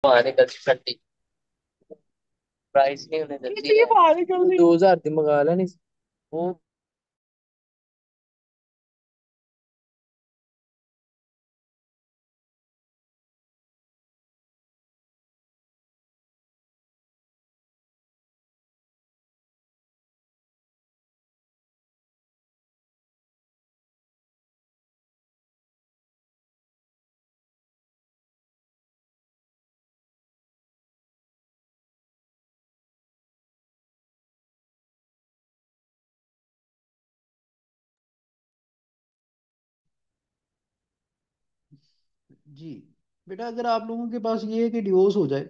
पानी का ठंडी प्राइस नहीं होने देती है। पानी का 2000 दी मंगा लेनी। वो जी बेटा, अगर आप लोगों के पास ये है कि डिवोर्स हो जाए,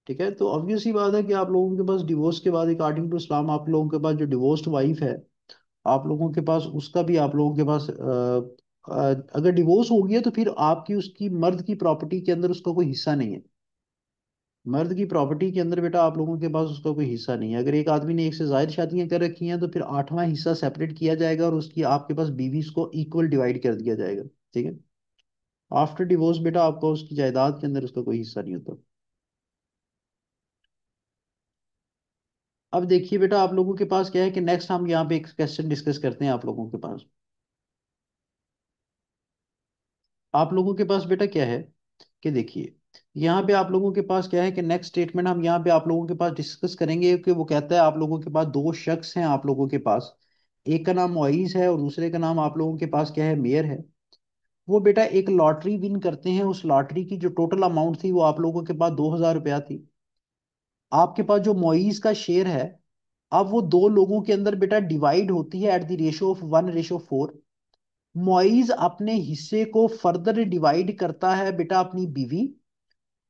ठीक है, तो ऑब्वियस सी बात है कि आप लोगों के पास डिवोर्स के बाद अकॉर्डिंग टू इस्लाम आप लोगों के पास जो डिवोर्स्ड वाइफ है, आप लोगों के पास उसका भी आप लोगों के पास अगर डिवोर्स हो गया तो फिर आपकी उसकी मर्द की प्रॉपर्टी के अंदर उसका कोई हिस्सा नहीं है। मर्द की प्रॉपर्टी के अंदर बेटा आप लोगों के पास उसका कोई हिस्सा नहीं है। अगर एक आदमी ने एक से ज्यादा शादियां कर रखी हैं तो फिर आठवां हिस्सा सेपरेट किया जाएगा और उसकी आपके पास बीवी को इक्वल डिवाइड कर दिया जाएगा। ठीक है। आफ्टर डिवोर्स बेटा आपको उसकी जायदाद के अंदर उसका कोई हिस्सा नहीं होता। अब देखिए बेटा, आप लोगों के पास क्या है कि नेक्स्ट हम यहाँ पे एक क्वेश्चन डिस्कस करते हैं आप लोगों के पास। आप लोगों के पास बेटा क्या है कि देखिए, यहाँ पे आप लोगों के पास क्या है कि नेक्स्ट स्टेटमेंट हम यहाँ पे आप लोगों के पास डिस्कस करेंगे कि वो कहता है आप लोगों के पास दो शख्स हैं आप लोगों के पास। एक का नाम मुइज है और दूसरे का नाम आप लोगों के पास क्या है, मेयर है। वो बेटा एक लॉटरी विन करते हैं। उस लॉटरी की जो टोटल अमाउंट थी वो आप लोगों के पास 2000 रुपया थी। आपके पास जो मुइज का शेयर है, अब वो दो लोगों के अंदर बेटा डिवाइड होती है at the ratio of 1:4। Muiz अपने हिस्से को फर्दर डिवाइड करता है बेटा अपनी बीवी,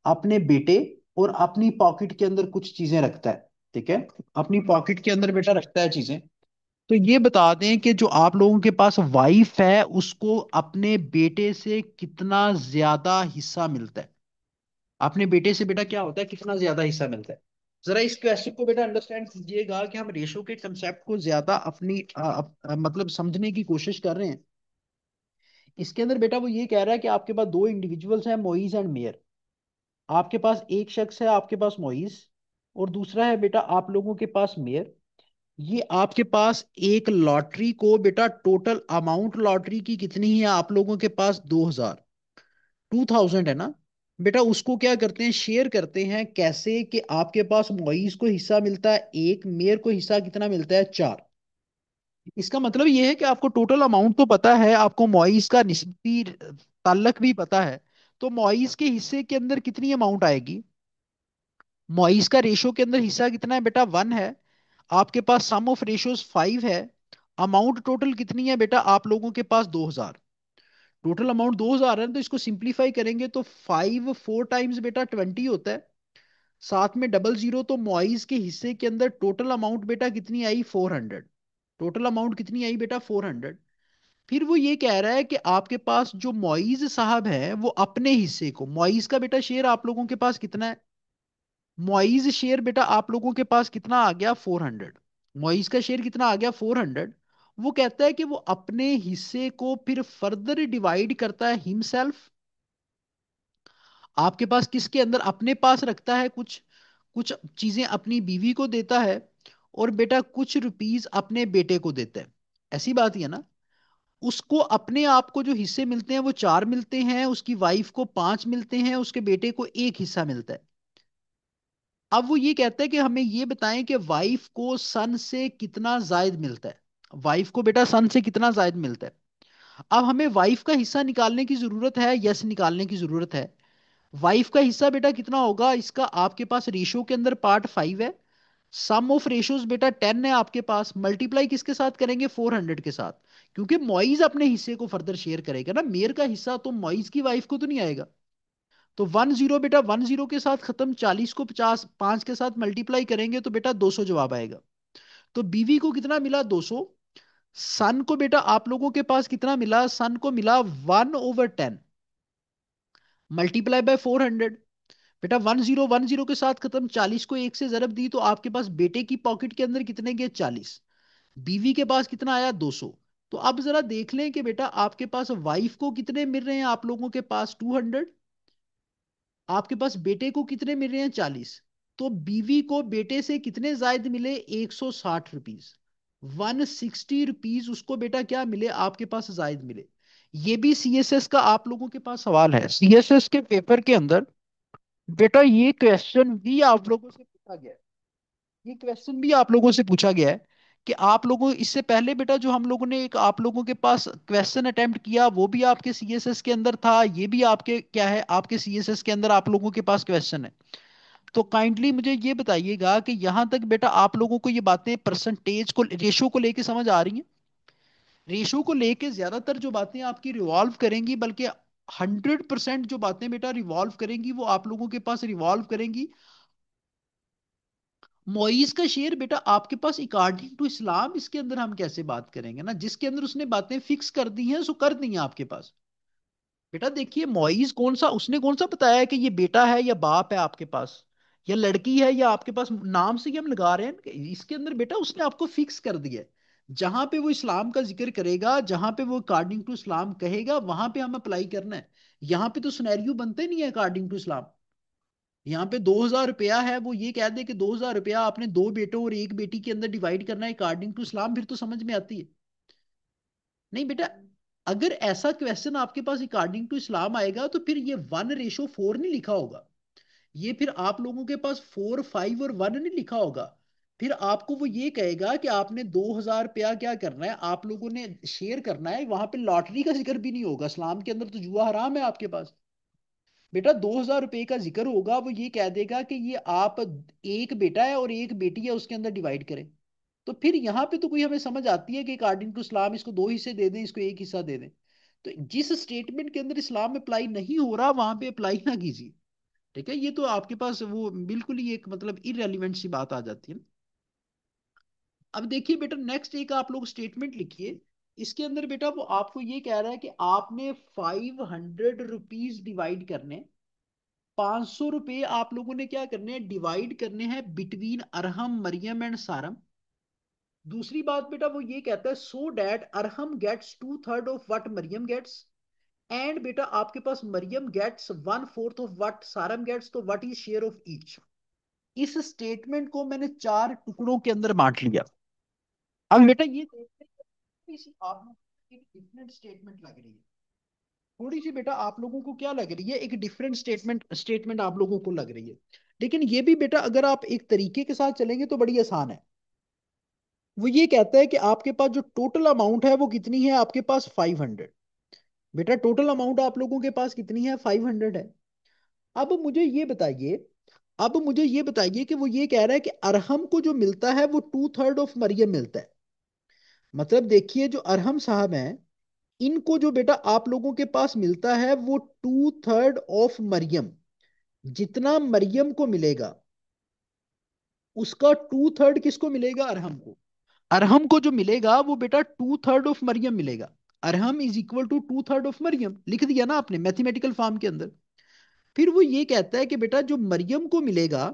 अपने बेटे और अपनी पॉकेट के अंदर कुछ चीजें रखता है। ठीक है। अपनी पॉकेट के अंदर बेटा रखता है चीजें। तो ये बता दें कि जो आप लोगों के पास वाइफ है उसको अपने बेटे से कितना ज्यादा हिस्सा मिलता है। अपने बेटे से बेटा क्या होता है, कितना ज्यादा हिस्सा मिलता है। जरा इस क्वेश्चन को बेटा अंडरस्टैंड कीजिएगा कि हम रेशो के कंसेप्ट को ज्यादा अपनी मतलब समझने की कोशिश कर रहे हैं। इसके अंदर बेटा वो ये कह रहा है कि आपके पास दो इंडिविजुअल्स हैं, मोइज एंड मेयर। आपके पास एक शख्स है आपके पास मोइज, और दूसरा है बेटा आप लोगों के पास मेयर। ये आपके पास एक लॉटरी को बेटा टोटल अमाउंट लॉटरी की कितनी है आप लोगों के पास, 2000, 2000 है ना बेटा। उसको क्या करते हैं, शेयर करते हैं। कैसे कि आपके पास मुइज को हिस्सा मिलता है एक, मेयर को हिस्सा कितना मिलता है, 4। इसका मतलब ये है कि आपको टोटल अमाउंट तो पता है, आपको मुइज का निस्बी ताल्लुक भी पता है। तो मुइज के हिस्से के अंदर कितनी अमाउंट आएगी, मुइज का रेशो के अंदर हिस्सा कितना है बेटा, 1 है। आपके पास सम ऑफ रेशोज 5 है। अमाउंट टोटल कितनी है बेटा आप लोगों के पास, 2000। टोटल अमाउंट 2000 है तो इसको सिंप्लीफाई करेंगे तो 5 4 टाइम्स बेटा 20 होता है। साथ में डबल जीरो, तो मुइज के हिस्से के अंदर टोटल अमाउंट बेटा कितनी आई, 400। टोटल अमाउंट कितनी आई बेटा, 400। फिर वो ये कह रहा है कि आपके पास जो मुइज साहब है वो अपने हिस्से को, मुइज का बेटा शेयर आप लोगों के पास कितना है, मुइज शेयर बेटा आप लोगों के पास कितना आ गया, 400। मुइज का शेयर कितना आ गया, 400। वो कहता है कि वो अपने हिस्से को फिर फर्दर डिवाइड करता है हिमसेल्फ। आपके पास किसके अंदर, अपने पास रखता है कुछ, कुछ चीजें अपनी बीवी को देता है, और बेटा कुछ रुपीस अपने बेटे को देता है। ऐसी बात ही है ना। उसको अपने आप को जो हिस्से मिलते हैं वो 4 मिलते हैं, उसकी वाइफ को 5 मिलते हैं, उसके बेटे को एक हिस्सा मिलता है। अब वो ये कहता है कि हमें ये बताएं कि वाइफ को सन से कितना जायद मिलता है। वाइफ को बेटा सन से कितना जायद मिलता है। अब हमें वाइफ का हिस्सा निकालने की जरूरत है, यस निकालने की जरूरत है। वाइफ का हिस्सा बेटा कितना होगा, इसका आपके पास रेशो के अंदर पार्ट 5 है। सम ऑफ रेशोज बेटा 10 है आपके पास, मल्टीप्लाई किसके साथ करेंगे, 400 के साथ। क्योंकि मोइज अपने हिस्से को फर्दर शेयर करेगा ना, मेयर का हिस्सा तो मोइज की वाइफ को तो नहीं आएगा। तो 10 बेटा 10 के साथ खत्म, 40 को 50 5 के साथ मल्टीप्लाई करेंगे तो बेटा 200 जवाब आएगा। तो बीवी को कितना मिला, 200। सन को बेटा आप लोगों के पास कितना मिला, सन को मिला 1/10, मल्टीप्लाई बाय 400। बेटा 10 के साथ खत्म, 40 को एक से जरब दी तो आपके पास बेटे की पॉकेट के अंदर कितने गए, 40। बीवी के पास कितना आया, 200। तो अब जरा देख लें कि बेटा आपके पास वाइफ को कितने मिल रहे हैं आप लोगों के पास, 200। आपके पास बेटे को कितने मिल रहे हैं 40, तो बीवी को बेटे से कितने जायद मिले 160 रुपीज, 160 रुपीज उसको बेटा क्या मिले आपके पास जायद मिले। ये भी सीएसएस का आप लोगों के पास सवाल है, सीएसएस के पेपर के अंदर बेटा ये क्वेश्चन भी आप लोगों से पूछा गया है, ये क्वेश्चन भी आप लोगों से पूछा गया है कि आप लोगों इससे पहले बेटा जो हम लोगों ने एक आप लोगों के पास क्वेश्चन अटेम्प्ट किया वो भी आपके सीएसएस के अंदर था, ये भी आपके क्या है आपके सीएसएस के अंदर आप लोगों के पास क्वेश्चन है। तो काइंडली मुझे ये बताइएगा कि यहां तक बेटा आप लोगों को ये बातें परसेंटेज को रेशो को लेके समझ आ रही हैं। रेशो को लेके ज्यादातर जो बातें आपकी रिवॉल्व करेंगी, बल्कि 100% जो बातें बेटा रिवॉल्व करेंगी वो आप लोगों के पास रिवॉल्व करेंगी मोइज का शेर बेटा आपके पास अकॉर्डिंग टू इस्लाम, इसके अंदर हम कैसे बात करेंगे ना, जिसके अंदर उसने बातें फिक्स कर दी हैं सो कर दी हैं आपके पास। बेटा देखिए मोइज कौन सा उसने कौन सा बताया है कि ये बेटा है या बाप है आपके पास, या लड़की है या आपके पास नाम से ही हम लगा रहे हैं कि इसके अंदर बेटा उसने आपको फिक्स कर दिया है। जहां पे वो इस्लाम का जिक्र करेगा, जहां पे वो अकॉर्डिंग टू इस्लाम कहेगा वहां पे हम अप्लाई करना है। यहाँ पे तो सिनेरियो बनते नहीं है अकॉर्डिंग टू इस्लाम। यहाँ पे 2,000 रुपया है, वो ये कह दे कि 2,000 रुपया आपने दो बेटों और एक बेटी के अंदर डिवाइड करना है अकॉर्डिंग टू इस्लाम, फिर तो समझ में आती है। नहीं बेटा, अगर ऐसा क्वेश्चन आपके पास अकॉर्डिंग टू इस्लाम आएगा तो फिर ये 1:4 नहीं लिखा होगा, ये फिर आप लोगों के पास 4, 5 और 1 नहीं लिखा होगा। फिर आपको वो ये कहेगा कि आपने 2,000 रुपया क्या करना है, आप लोगों ने शेयर करना है, वहां पे लॉटरी का जिक्र भी नहीं होगा, इस्लाम के अंदर तो जुआ हराम है आपके पास। बेटा 2,000 रुपये का जिक्र होगा, वो ये कह देगा कि ये आप एक बेटा है और एक बेटी है उसके अंदर डिवाइड करें। तो फिर यहाँ पे तो कोई हमें समझ आती है कि अकॉर्डिंग टू इस्लाम इसको दो हिस्से दे दें, इसको एक हिस्सा दे दें। तो जिस स्टेटमेंट के अंदर इस्लाम अप्लाई नहीं हो रहा वहां पे अप्लाई ना कीजिए। ठीक है, ये तो आपके पास वो बिल्कुल ही एक मतलब इररेलीवेंट सी बात आ जाती है ना। अब देखिए बेटा नेक्स्ट एक आप लोग स्टेटमेंट लिखिए, इसके अंदर बेटा वो आपको ये कह रहा है कि आपने 500 रुपीज डिवाइड करने, 500 रुपए आप लोगों ने क्या करने हैं डिवाइड करने हैं बिटवीन अरहम मरियम एंड सारम। दूसरी बात बेटा वो ये कहता है so that Arham gets 2/3 of what Mariam gets, and बेटा आपके पास Mariam gets 1/4 of what Saram gets, तो what is share of each. इस स्टेटमेंट को मैंने चार टुकड़ों के अंदर बांट लिया। अब बेटा ये देखते हैं थोड़ी सी आप लोगों को एक डिफरेंट स्टेटमेंट लग रही है, थोड़ी सी बेटा आप लोगों को क्या लग रही है एक डिफरेंट स्टेटमेंट स्टेटमेंट आप लोगों को लग रही है। लेकिन ये भी बेटा अगर आप एक तरीके के साथ चलेंगे तो बड़ी आसान है। वो ये कहता है कि आपके पास जो टोटल अमाउंट है वो कितनी है आपके पास 500। बेटा टोटल अमाउंट आप लोगों के पास कितनी है 500 है। अब मुझे ये बताइए, अब मुझे ये बताइए कि वो ये कह रहा है कि अरहम को जो मिलता है वो 2/3 ऑफ मरियम मिलता है। मतलब देखिए जो अरहम साहब हैं इनको जो बेटा आप लोगों के पास मिलता है वो 2/3 ऑफ मरियम, जितना मरियम को मिलेगा उसका 2/3 किसको मिलेगा अरहम को। अरहम को जो मिलेगा वो बेटा 2/3 ऑफ मरियम मिलेगा। Arham is equal to 2/3 of Mariam, लिख दिया ना आपने मैथमेटिकल फॉर्म के अंदर। फिर वो ये कहता है कि बेटा जो मरियम को मिलेगा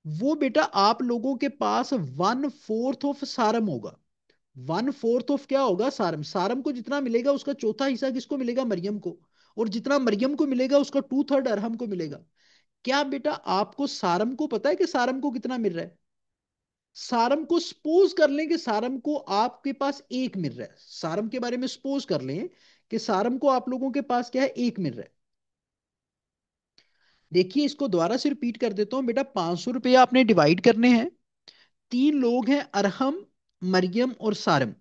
वो बेटा आप लोगों के पास 1/4 ऑफ सारम होगा। 1/4 ऑफ क्या होगा सारम, सारम को जितना मिलेगा उसका चौथा हिस्सा किसको मिलेगा मरियम को, और जितना मरियम को मिलेगा उसका 2/3 अरहम को मिलेगा। क्या बेटा आपको सारम को पता है कि सारम को कितना मिल रहा है। सारम को सपोज कर लें कि सारम को आपके पास एक मिल रहा है, सारम के बारे में सपोज कर लें कि सारम को आप लोगों के पास क्या है एक मिल रहा है। देखिए इसको दोबारा से रिपीट कर देता हूं बेटा, 500 रुपये आपने डिवाइड करने हैं, तीन लोग हैं अरहम मरियम और सारम।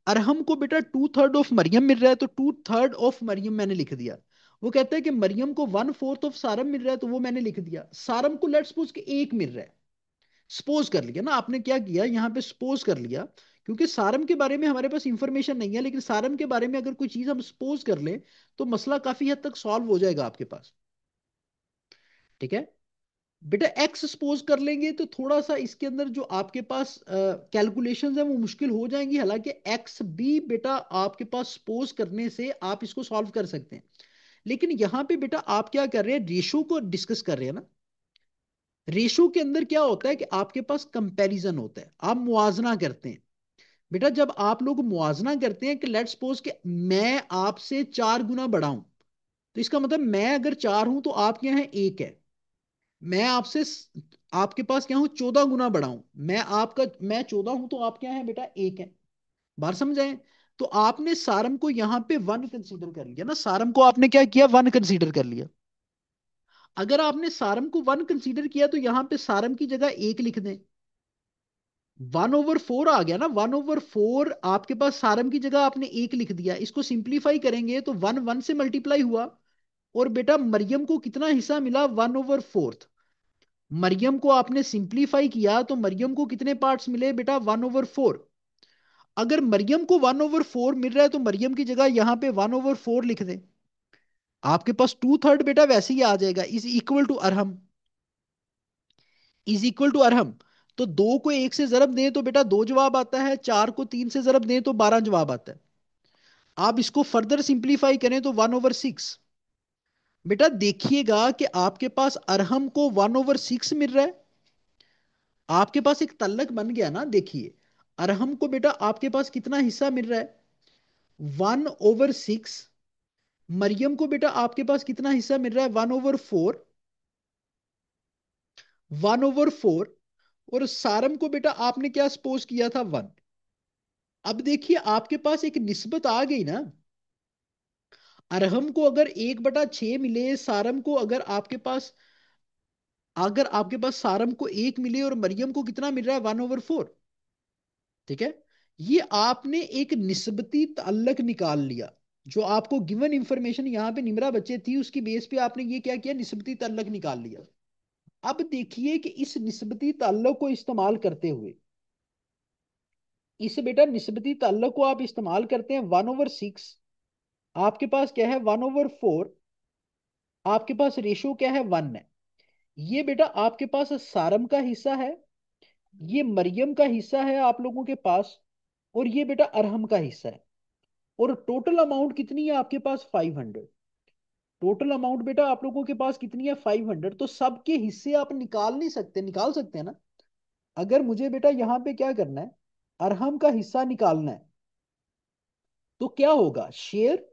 अरहम को बेटा 2/3 ऑफ मरियम मिल रहा है तो 2/3 ऑफ मरियम मैंने लिख दिया। वो कहता है कि मरियम को 1/4 ऑफ सारम मिल रहा है तो वो मैंने लिख दिया। सारम को लेट्स सपोज कि एक मिल रहा है, सपोज कर लिया ना आपने, क्या किया यहाँ पे सपोज कर लिया, क्योंकि सारम के बारे में हमारे पास इंफॉर्मेशन नहीं है, लेकिन सारम के बारे में अगर कोई चीज हम सपोज कर लें तो मसला काफी हद तक सॉल्व हो जाएगा आपके पास। ठीक है बेटा, एक्स सपोज कर लेंगे तो थोड़ा सा इसके अंदर जो आपके पास कैलकुलेशंस है वो मुश्किल हो जाएंगी, हालांकि एक्स भी बेटा आपके पास सपोज करने से आप इसको सॉल्व कर सकते हैं। लेकिन यहां पे बेटा आप क्या कर रहे हैं रेशो को डिस्कस कर रहे हैं ना। रेशो के अंदर क्या होता है कि आपके पास कंपैरिजन होता है, आप मुआवजा करते हैं। बेटा जब आप लोग मुआवजा करते हैं कि लेट्स सपोज कि मैं आपसे 4 गुना बड़ा हूं, तो इसका मतलब मैं अगर 4 हूं तो आप क्या है, 1 है। मैं आपसे आपके पास क्या हूं, 14 गुना बड़ा हूं। मैं 14 हूं तो आप क्या है बेटा, 1 है। बात समझ आए? तो आपने सारम को यहां पे 1 कंसीडर कर लिया ना, सारम को आपने क्या किया, 1 कंसीडर कर लिया। अगर आपने सारम को 1 कंसीडर किया तो यहां पे सारम की जगह 1 लिख दें। 1/4 आ गया ना, 1/4 आपके पास सारम की जगह आपने 1 लिख दिया। इसको सिंप्लीफाई करेंगे तो 1 1 से मल्टीप्लाई हुआ। और बेटा मरियम को कितना हिस्सा मिला, 1/4। मरियम को आपने सिंप्लीफाई किया तो मरियम को कितने पार्ट्स मिले बेटा, 1/4। अगर मरियम को 1/4 मिल रहा है तो मरियम की जगह यहां पे 1/4 लिख दें। आपके पास 2/3 बेटा वैसे ही आ जाएगा, is equal to Arham. Is equal to Arham. तो 2 को 1 से जरब दें तो बेटा 2 जवाब आता है, 4 को 3 से जरब दें तो 12 जवाब आता है। आप इसको फर्दर सिंप्लीफाई करें तो 1/6। बेटा देखिएगा कि आपके पास अरहम को 1/6 मिल रहा है। आपके पास एक तल्लक बन गया ना, देखिए। अरहम को बेटा आपके पास कितना हिस्सा मिल रहा है, 1/6। मरियम को बेटा आपके पास कितना हिस्सा मिल रहा है, 1/4। 1/4। और सारम को बेटा आपने क्या सपोज किया था, 1। अब देखिए आपके पास एक निस्बत आ गई ना। अरहम को अगर 1/6 मिले, सारम को अगर आपके पास सारम को 1 मिले और मरियम को कितना मिल रहा है, 1/4। ठीक है। ये आपने एक निस्बती ताल्लुक निकाल लिया। जो आपको गिवन इंफॉर्मेशन यहाँ पे निमरा बच्चे थी, उसकी बेस पे आपने ये क्या किया, निस्बती ताल्लुक निकाल लिया। अब देखिए कि इस निस्बती ताल्लुक को इस्तेमाल करते हुए, इस बेटा निस्बती ताल्लुक को आप इस्तेमाल करते हैं, 1/6 आपके पास क्या है, 1/4 आपके पास रेशो क्या है, 1 है। ये बेटा आपके पास सारम का हिस्सा है, ये मरियम का हिस्सा है आप लोगों के पास, और ये बेटा अरहम का हिस्सा है। और टोटल अमाउंट कितनी है आपके पास, 500। टोटल अमाउंट बेटा आप लोगों के पास कितनी है, 500। तो सबके हिस्से आप निकाल नहीं सकते, निकाल सकते हैं ना। अगर मुझे बेटा यहाँ पे क्या करना है, अरहम का हिस्सा निकालना है, तो क्या होगा, share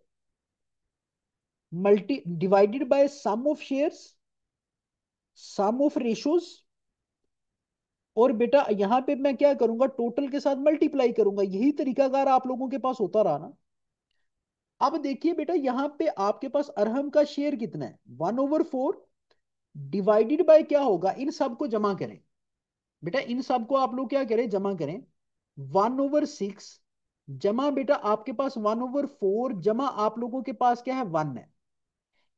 multi divided by sum of shares, sum of ratios. और बेटा यहां पे मैं क्या करूंगा, टोटल के साथ मल्टीप्लाई करूंगा। यही तरीकाकार आप लोगों के पास होता रहा ना। अब देखिए बेटा यहां पे आपके पास अरहम का शेयर कितना है, 1/4 डिवाइडेड बाय क्या होगा, इन सब को जमा करें। बेटा इन सब को आप लोग क्या करें, जमा करें। 1/6 जमा बेटा आपके पास 1/4 जमा आप लोगों के पास क्या है, 1 है।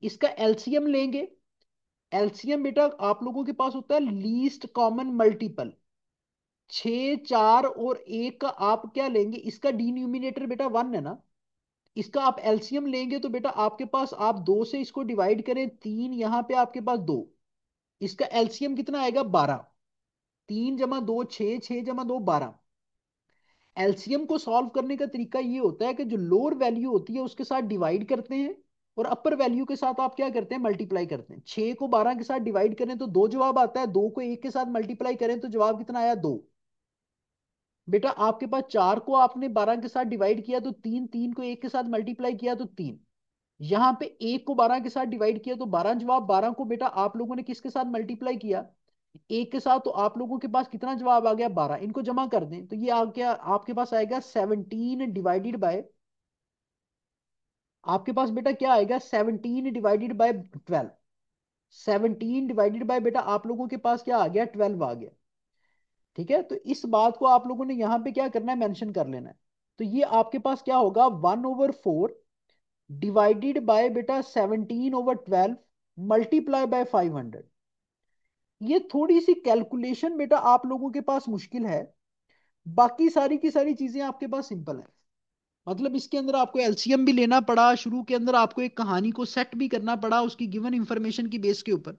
इसका एलसीएम लेंगे। एलसीएम बेटा आप लोगों के पास होता है लीस्ट कॉमन मल्टीपल। 6 4 और 1 का आप क्या लेंगे, इसका डिनोमिनेटर बेटा 1 है ना। इसका आप एलसीएम लेंगे तो बेटा आपके पास, आप 2 से इसको डिवाइड करें, 3 यहां पे आपके पास 2। इसका एलसीएम कितना आएगा, 12। 3 + 2 6, 6 + 2 12। एलसीएम को सॉल्व करने का तरीका ये होता है कि जो लोअर वैल्यू होती है उसके साथ डिवाइड करते हैं, और अपर वैल्यू के साथ आप क्या करते हैं, मल्टीप्लाई करते हैं। 6 को 12 के साथ डिवाइड करें तो 2 जवाब आता है, 2 को 1 के साथ मल्टीप्लाई करें तो जवाब कितना आया, 2। बेटा आपके पास 4 को आपने 12 के साथ डिवाइड किया तो 3, 3 को 1 के साथ मल्टीप्लाई किया तो 3। यहां पे 1 को 12 के साथ डिवाइड किया तो 12 जवाब, 12 को बेटा आप लोगों ने किसके साथ मल्टीप्लाई किया, 1 के साथ। तो आप लोगों के पास कितना जवाब आ गया, 12। इनको जमा कर दें तो ये आ गया आपके पास आएगा 17 डिवाइडेड बाय, आपके पास बेटा क्या आएगा, 17 डिवाइडेड बाय 12। 17 डिवाइडेड बाय बेटा आप लोगों के पास क्या आ गया, 12 आ गया। ठीक है। तो इस बात को आप लोगों ने यहां पे क्या करना है, मेंशन कर लेना है। तो ये आपके पास क्या होगा, 1/4 डिवाइडेड बाय बेटा 17/12 मल्टीप्लाई बाय 500। ये थोड़ी सी कैलकुलेशन बेटा आप लोगों के पास मुश्किल है, बाकी सारी की सारी चीजें आपके पास सिंपल है। मतलब इसके अंदर आपको एलसीएम भी लेना पड़ा, शुरू के अंदर आपको एक कहानी को सेट भी करना पड़ा उसकी गिवन इंफॉर्मेशन की बेस के ऊपर।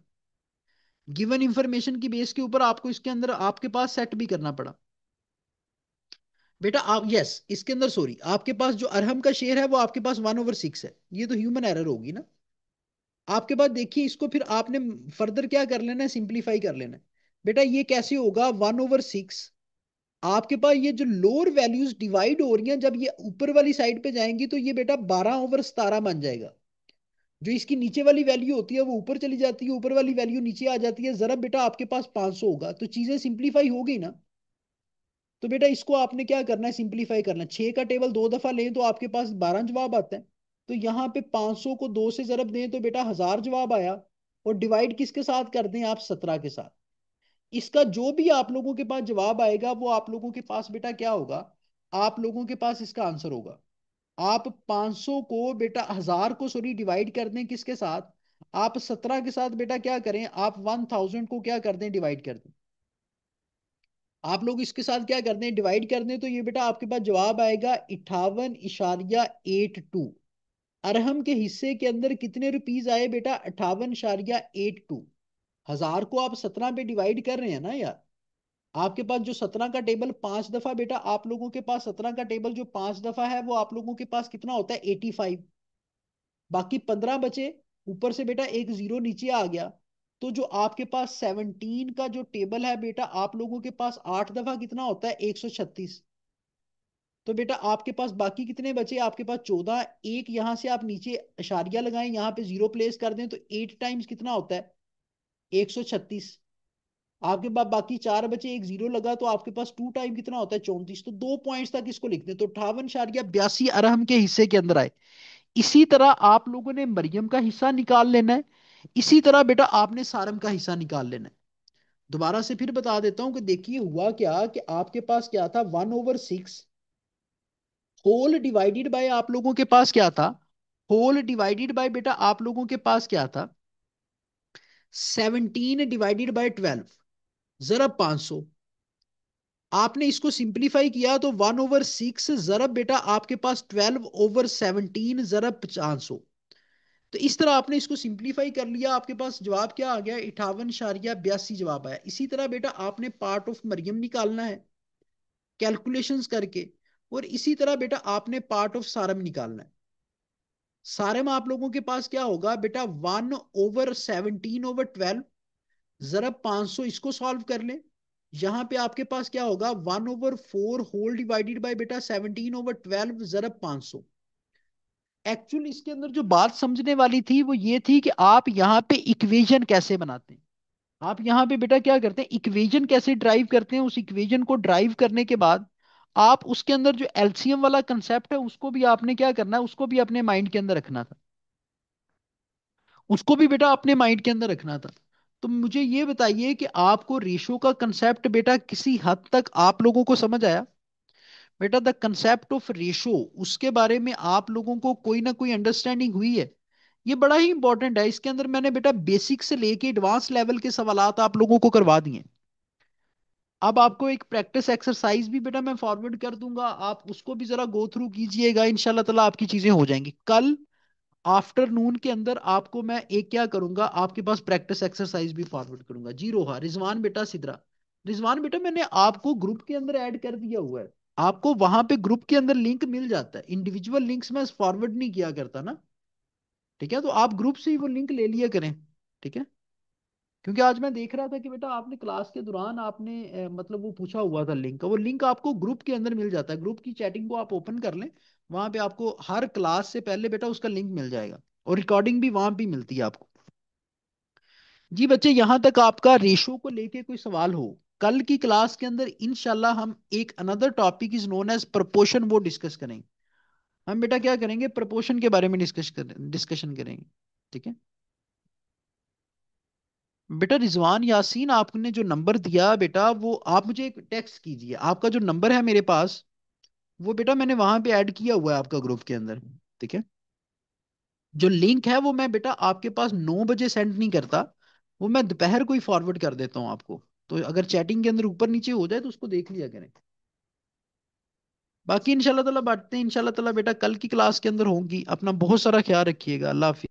गिवन इंफॉर्मेशन की बेस के ऊपर आपको इसके अंदर आपके पास सेट भी करना पड़ा। बेटा आप, यस, इसके अंदर सॉरी, आपके पास जो अरहम का शेयर है वो आपके पास 1/6 है। ये तो ह्यूमन एरर होगी ना। आपके पास देखिए इसको फिर आपने फर्दर क्या कर लेना है, सिंप्लीफाई कर लेना है। बेटा ये कैसे होगा, 1/6 आपके पास ये जो लोअर वैल्यूज डिवाइड हो रही हैं, जब ये ऊपर वाली साइड पे जाएंगी तो ये बेटा 12/17 बन जाएगा। जो इसकी नीचे वाली वैल्यू होती है वो ऊपर चली जाती है, ऊपर वाली वैल्यू नीचे आ जाती है। जरा बेटा आपके पास 500 होगा तो चीजें सिंप्लीफाई हो गई ना। तो बेटा इसको आपने क्या करना है, सिंप्लीफाई करना है। 6 का टेबल 2 दफा लें तो आपके पास 12 जवाब आता है। तो यहाँ पे 500 को 2 से जरब दें तो बेटा 1000 जवाब आया। और डिवाइड किसके साथ कर दें आप, 17 के साथ। इसका जो भी आप लोगों के पास जवाब आएगा वो आप लोगों के पास बेटा क्या होगा, आप लोगों के पास इसका आंसर होगा। आप 500 को बेटा 1000 को सॉरी डिवाइड कर दें किसके साथ, आप 17 के साथ। बेटा क्या करें, आप 1000 को क्या कर दें, डिवाइड कर दें। आप लोग इसके साथ क्या कर दें, डिवाइड कर दें। तो ये बेटा आपके पास जवाब आएगा 58.82। अरहम के हिस्से के अंदर कितने रुपीज आए बेटा, 58.82। 1000 को आप 17 पे डिवाइड कर रहे हैं ना यार। आपके पास जो 17 का टेबल 5 दफा, बेटा आप लोगों के पास 17 का टेबल जो 5 दफा है वो आप लोगों के पास कितना होता है, 85। बाकी 15 बचे। ऊपर से बेटा एक जीरो नीचे आ गया। तो जो आपके पास 17 का जो टेबल है बेटा, आप लोगों के पास 8 दफा कितना होता है, 136। तो बेटा आपके पास बाकी कितने बचे, आपके पास 14। एक यहां से आप नीचे अशारिया लगाएं, यहाँ पे जीरो प्लेस कर दें तो 8 टाइम्स कितना होता है, 136। आपके पास बाकी 4 बचे, एक जीरो लगा तो आपके पास 2 टाइम कितना होता है, 34। तो 2 पॉइंट्स तक इसको लिखते हैं। तो 58.82 अरहम के हिस्से के अंदर आए। इसी तरह आप लोगों ने मरियम का हिस्सा निकाल लेना है। इसी तरह बेटा आपने सारम का हिस्सा निकाल लेना है। दोबारा से फिर बता देता हूं कि देखिए हुआ क्या कि आपके पास क्या था, 1/6 होल डिवाइडेड बाय, आप लोगों के पास क्या था, होल डिवाइडेड बाय बेटा आप लोगों के पास क्या था, 17 डिवाइडेड बाय 12 जरा 500। आपने इसको सिंप्लीफाई किया तो 1/6 जरब बेटा आपके पास 12/17 जरब 500। तो इस तरह आपने इसको सिंप्लीफाई कर लिया, आपके पास जवाब क्या आ गया, 58.82 जवाब आया। इसी तरह बेटा आपने पार्ट ऑफ मरियम निकालना है कैलकुलेशंस करके। और इसी तरह बेटा आपने पार्ट ऑफ सारम निकालना है। सारम आप लोगों के पास क्या होगा बेटा, 1/17/12 जरब 500, इसको सॉल्व कर लें। यहां पे आपके पास क्या होगा, 1/4 होल डिवाइडेड बाय बेटा 17/12 जरब 500। एक्चुअल इसके अंदर जो बात समझने वाली थी वो ये थी कि आप यहाँ पे इक्वेशन कैसे बनाते हैं। आप यहाँ पे बेटा क्या करते हैं, इक्वेशन कैसे ड्राइव करते हैं। उस इक्वेशन को ड्राइव करने के बाद आप उसके अंदर जो एलसीएम वाला कंसेप्ट है उसको भी आपने क्या करना है, उसको भी अपने माइंड के अंदर रखना था। उसको भी बेटा अपने माइंड के अंदर रखना था। तो मुझे ये बताइए कि आपको रेशो का कंसेप्ट बेटा किसी हद तक आप लोगों को समझ आया। बेटा द कंसेप्ट ऑफ रेशो, उसके बारे में आप लोगों को कोई ना कोई अंडरस्टैंडिंग हुई है। ये बड़ा ही इंपॉर्टेंट है। इसके अंदर मैंने बेटा बेसिक से लेके एडवांस लेवल के सवालात आप लोगों को करवा दिए। अब आपको एक प्रैक्टिस एक्सरसाइज भी बेटा मैं फॉरवर्ड कर दूंगा, आप उसको भी जरा गो थ्रू कीजिएगा। इंशाल्लाह ताला आपकी चीजें हो जाएंगी। कल आफ्टरनून के अंदर आपको मैं एक क्या करूंगा, आपके पास प्रैक्टिस एक्सरसाइज भी फॉरवर्ड करूंगा। जी रोहा रिजवान बेटा सिद्रा, रिजवान बेटा मैंने आपको ग्रुप के अंदर ऐड कर दिया हुआ है। आपको वहां पे ग्रुप के अंदर लिंक मिल जाता है। इंडिविजुअल लिंक्स मैं फॉरवर्ड नहीं किया करता ना। ठीक है, तो आप ग्रुप से ही वो लिंक ले लिया करें। ठीक है, क्योंकि आज मैं देख रहा था कि बेटा आपने क्लास के दौरान आपने मतलब वो पूछा हुआ था लिंक का। वो लिंक आपको ग्रुप के अंदर मिल जाता है। ग्रुप की चैटिंग को आप ओपन कर लें, वहां पे आपको हर क्लास से पहले बेटा उसका लिंक मिल जाएगा। और रिकॉर्डिंग भी वहां पे मिलती है आपको। जी बच्चे, यहां तक आपका रेशो को लेके कोई सवाल हो, कल की क्लास के अंदर इंशाल्लाह हम एक another topic is known as proportion वो डिस्कस करेंगे। हम बेटा क्या करेंगे, प्रपोर्शन के बारे में डिस्कशन करेंगे। ठीक है बेटा, रिजवान यासीन आपने जो नंबर दिया बेटा, वो आप मुझे एक टेक्स्ट कीजिए। आपका जो नंबर है मेरे पास, वो बेटा मैंने वहां पे ऐड किया हुआ है आपका ग्रुप के अंदर। ठीक है, जो लिंक है वो मैं बेटा आपके पास 9 बजे सेंड नहीं करता, वो मैं दोपहर को ही फॉरवर्ड कर देता हूँ आपको। तो अगर चैटिंग के अंदर ऊपर नीचे हो जाए तो उसको देख लिया करें। बाकी इंशाल्लाह ताला बातें इंशाल्लाह ताला बेटा कल की क्लास के अंदर होंगी। अपना बहुत सारा ख्याल रखिएगा। अल्लाह हाफिज।